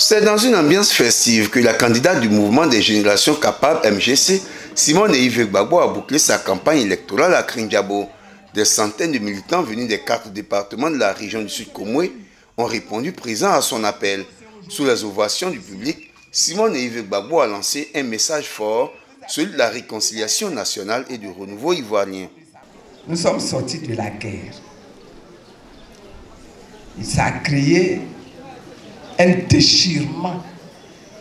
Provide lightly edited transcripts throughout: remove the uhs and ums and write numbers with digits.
C'est dans une ambiance festive que la candidate du mouvement des générations capables MGC, Simone Yves Gbagbo, a bouclé sa campagne électorale à Krinjabo. Des centaines de militants venus des 4 départements de la région du Sud Komoué ont répondu présents à son appel. Sous les ovations du public, Simone Yves Gbagbo a lancé un message fort, celui de la réconciliation nationale et du renouveau ivoirien. Nous sommes sortis de la guerre. Ça a créé un déchirement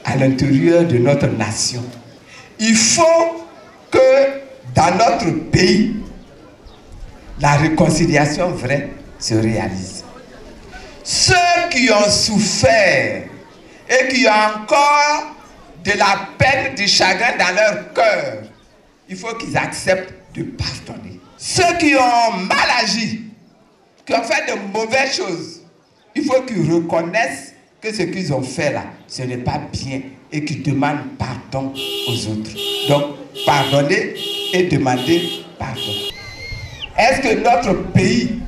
à l'intérieur de notre nation. Il faut que dans notre pays, la réconciliation vraie se réalise. Ceux qui ont souffert et qui ont encore de la peine, du chagrin dans leur cœur, il faut qu'ils acceptent de pardonner. Ceux qui ont mal agi, qui ont fait de mauvaises choses, il faut qu'ils reconnaissent que ce qu'ils ont fait là, ce n'est pas bien et qu'ils demandent pardon aux autres. Donc, pardonner et demander pardon. Est-ce que notre pays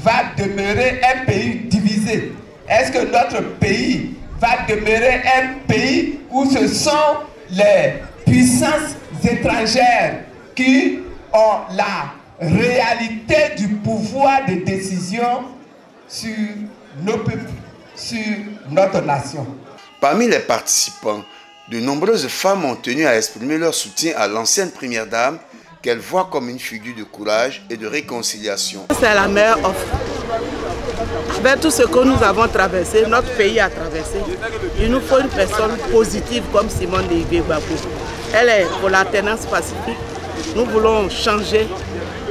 va demeurer un pays divisé? Est-ce que notre pays va demeurer un pays où ce sont les puissances étrangères qui ont la réalité du pouvoir de décision sur nos peuples, sur notre nation? Parmi les participants, de nombreuses femmes ont tenu à exprimer leur soutien à l'ancienne première dame qu'elles voient comme une figure de courage et de réconciliation. C'est la meilleure offre. Avec tout ce que nous avons traversé, notre pays a traversé, il nous faut une personne positive comme Simone Yves Gbagbo. Elle est pour l'alternance pacifique. Nous voulons changer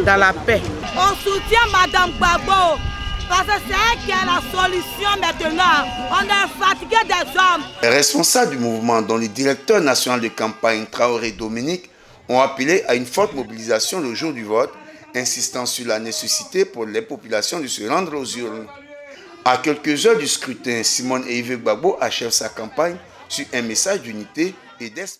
dans la paix. On soutient Madame Gbagbo parce que c'est elle qui a la solution maintenant. On est fatigué des hommes. Les responsables du mouvement, dont le directeur national de campagne Traoré Dominique, ont appelé à une forte mobilisation le jour du vote, insistant sur la nécessité pour les populations de se rendre aux urnes. À quelques heures du scrutin, Simone Yves Gbagbo achève sa campagne sur un message d'unité et d'espoir.